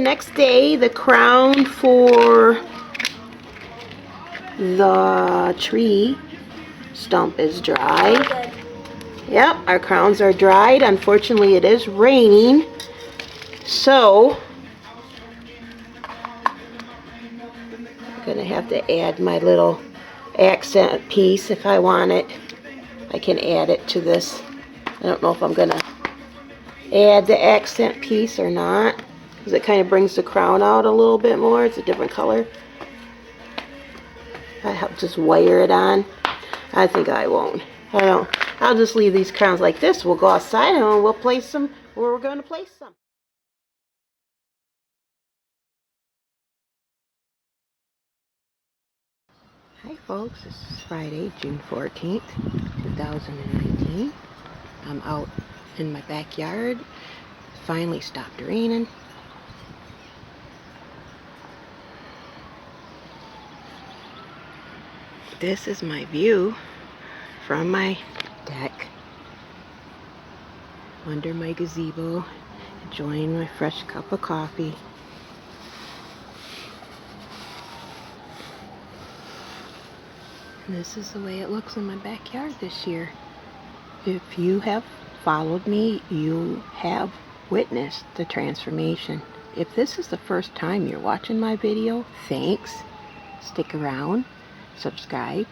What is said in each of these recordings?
the next day, the crown for the tree stump is dry. Yep, our crowns are dried. Unfortunately, it is raining, so I'm gonna have to add my little accent piece if I want it. I can add it to this. I don't know if I'm gonna add the accent piece or not, because it kind of brings the crown out a little bit more. It's a different color. I'll just wire it on. I think I won't. I'll just leave these crowns like this. We'll go outside and we'll place them where we're going to place them. Hi folks, this is Friday, June 14th, 2019. I'm out in my backyard. Finally stopped raining. This is my view from my deck under my gazebo, enjoying my fresh cup of coffee. And this is the way it looks in my backyard this year. If you have followed me, you have witnessed the transformation. If this is the first time you're watching my video, thanks. Stick around, subscribe.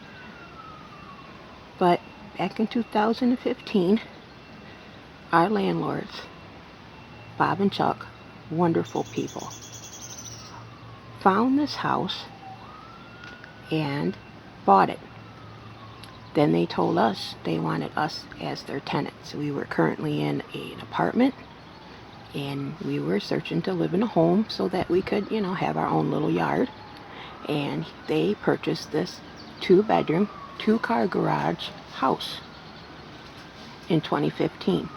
But back in 2015, our landlords, Bob and Chuck, wonderful people, found this house and bought it. Then they told us they wanted us as their tenants. We were currently in an apartment and we were searching to live in a home so that we could, have our own little yard. And they purchased this 2-bedroom, 2-car garage house in 2015.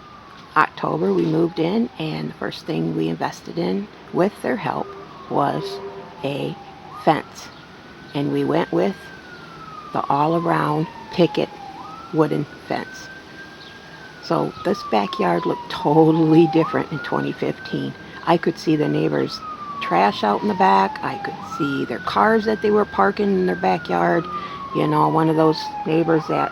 October we moved in, and the first thing we invested in with their help was a fence. And we went with the all-around picket wooden fence. So this backyard looked totally different in 2015. I could see the neighbors' trash out in the back. I could see their cars that they were parking in their backyard. One of those neighbors that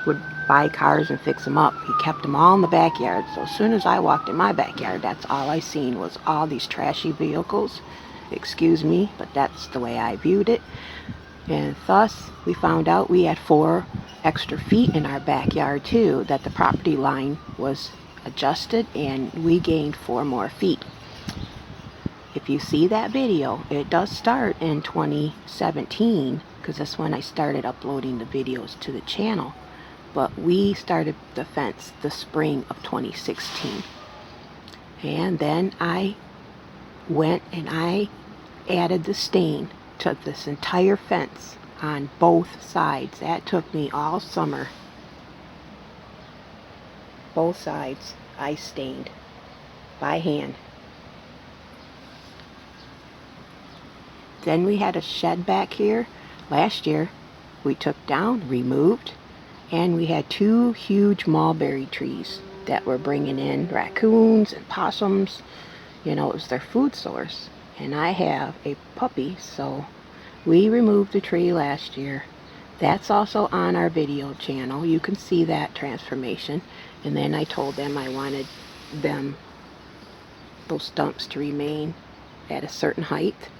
would buy cars and fix them up. He kept them all in the backyard. So as soon as I walked in my backyard, that's all I seen was all these trashy vehicles. Excuse me, but that's the way I viewed it. And thus, we found out we had 4 extra feet in our backyard too, that the property line was adjusted, and we gained 4 more feet. If you see that video, it does start in 2017, because that's when I started uploading the videos to the channel. But we started the fence the spring of 2016. And then I went and I added the stain to this entire fence on both sides. That took me all summer. Both sides I stained by hand. Then we had a shed back here. Last year we took down, removed, and we had 2 huge mulberry trees that were bringing in raccoons and possums. It was their food source. And I have a puppy, so we removed the tree last year. That's also on our video channel. You can see that transformation. And then I told them I wanted those stumps to remain at a certain height.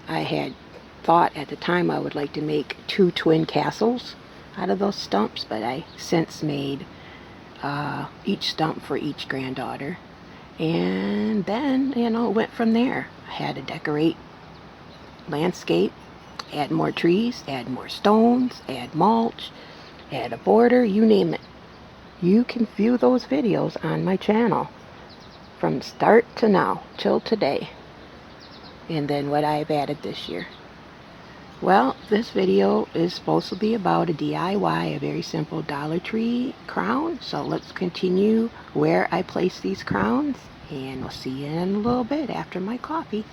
I had thought at the time I would like to make 2 twin castles out of those stumps, but I since made each stump for each granddaughter. And then, it went from there. I had to decorate landscape, add more trees, add more stones, add mulch, add a border, you name it. You can view those videos on my channel from start to now, till today. And then what I've added this year. Well, this video is supposed to be about a DIY, a very simple Dollar Tree crown. So let's continue where I place these crowns, and we'll see you in a little bit after my coffee.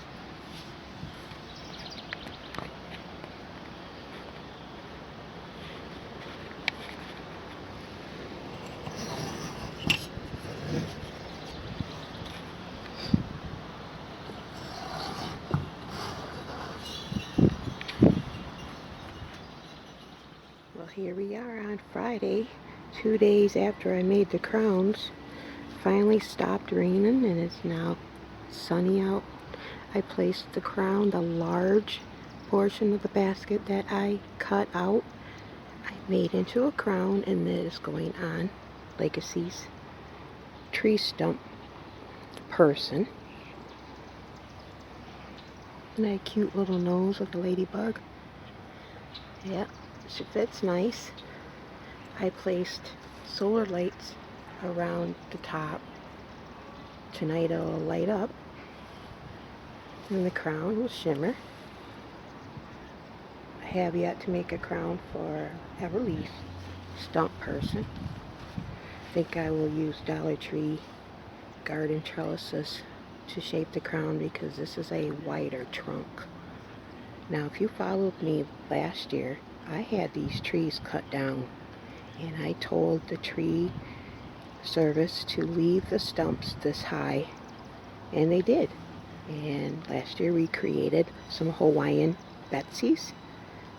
Here we are on Friday, 2 days after I made the crowns. Finally stopped raining and it's now sunny out. I placed the crown, the large portion of the basket that I cut out, I made into a crown, and that is going on Legacy's tree stump person. And that cute little nose with the ladybug. Yeah, she fits nice. I placed solar lights around the top. Tonight it'll light up and the crown will shimmer. I have yet to make a crown for Everleaf stump person. I think I will use Dollar Tree garden trellises to shape the crown because this is a wider trunk. Now if you followed me last year, I had these trees cut down and I told the tree service to leave the stumps this high, and they did. And last year we created some Hawaiian Betsies.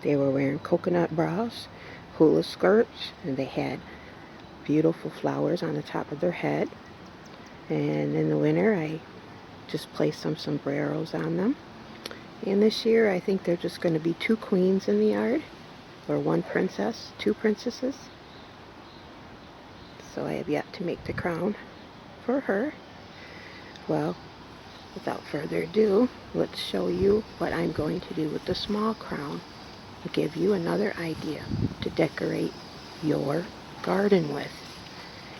They were wearing coconut bras, hula skirts, and they had beautiful flowers on the top of their head. And in the winter I just placed some sombreros on them. And this year I think they're just going to be 2 queens in the yard, or 1 princess, 2 princesses. So I have yet to make the crown for her. Well, without further ado, let's show you what I'm going to do with the small crown. I'll give you another idea to decorate your garden with.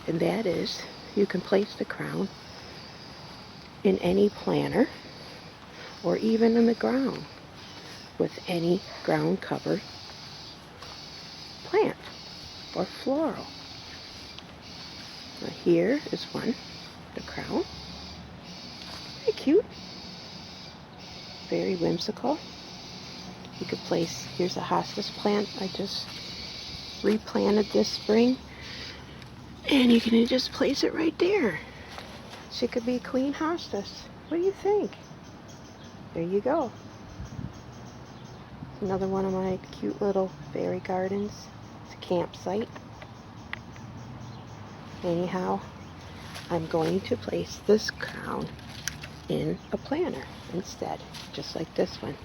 And that is, you can place the crown in any planter or even in the ground with any ground cover plant or floral. Now here is one, the crown. Very cute. Very whimsical. You could place, here's a hostas plant I just replanted this spring. And you can just place it right there. She could be Queen Hostas. What do you think? There you go. Another one of my cute little fairy gardens. It's a campsite. Anyhow, I'm going to place this crown in a planter instead, just like this one.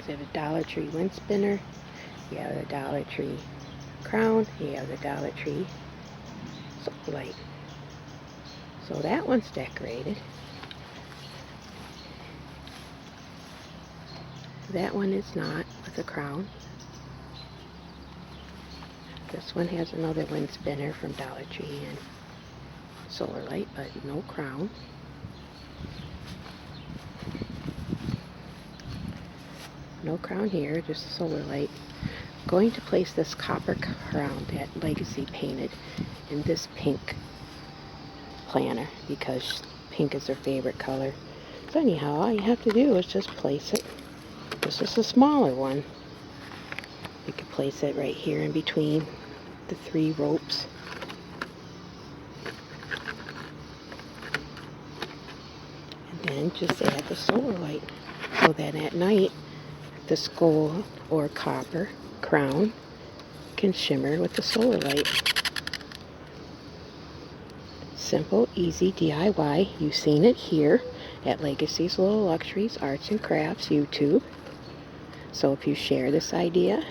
You have a Dollar Tree wind spinner, you have the Dollar Tree crown, you have the Dollar Tree solar light. So that one's decorated. That one is not with a crown. This one has another wind spinner from Dollar Tree and solar light, but no crown. No crown here, just a solar light. I'm going to place this copper crown that Legacy painted in this pink planter because pink is her favorite color. So anyhow, all you have to do is just place it. This is a smaller one. You can place it right here in between the 3 ropes. And then just add the solar light so that at night this gold or copper crown can shimmer with the solar light. Simple, easy DIY. You've seen it here at Legacy's Little Luxuries Arts and Crafts YouTube. So if you share this idea,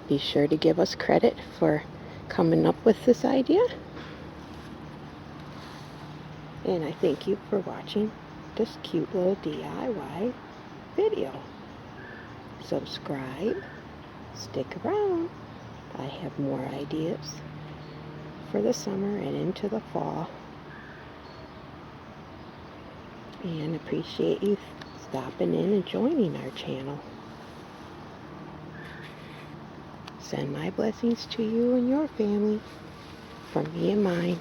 be sure to give us credit for coming up with this idea. And I thank you for watching this cute little DIY video. Subscribe, stick around. I have more ideas for the summer and into the fall. And appreciate you stopping in and joining our channel. Send my blessings to you and your family from me and mine.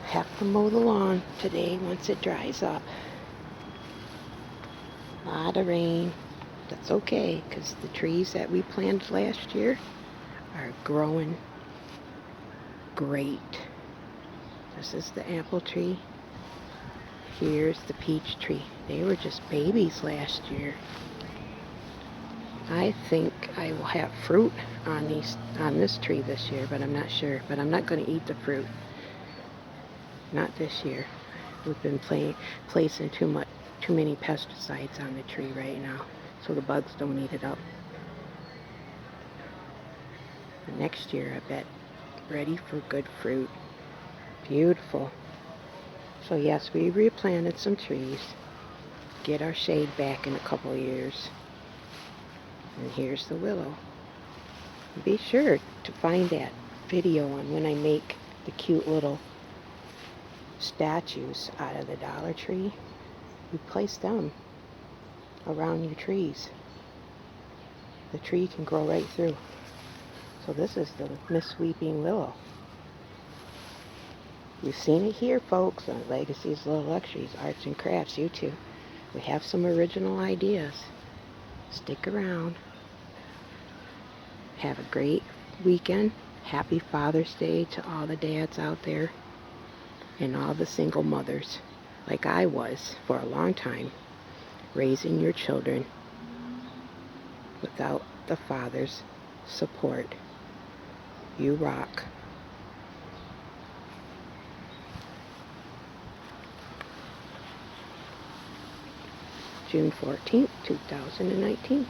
Have to mow the lawn today once it dries up. A lot of rain. That's okay, because the trees that we planted last year are growing great. This is the apple tree. Here's the peach tree. They were just babies last year. I think I will have fruit on this tree this year, but I'm not sure. But I'm not going to eat the fruit. Not this year. We've been placing too many pesticides on the tree right now, so the bugs don't eat it up. But next year, I bet, ready for good fruit. Beautiful. So yes, we replanted some trees. Get our shade back in a couple of years. And here's the willow. Be sure to find that video on when I make the cute little statues out of the Dollar Tree. You place them around your trees. The tree can grow right through. So this is the Miss Weeping Willow. You've seen it here, folks, on Legacy's Little Luxuries, Arts and Crafts YouTube. We have some original ideas. Stick around. Have a great weekend. Happy Father's Day to all the dads out there and all the single mothers, like I was for a long time, raising your children without the father's support. You rock. June 14th, 2019.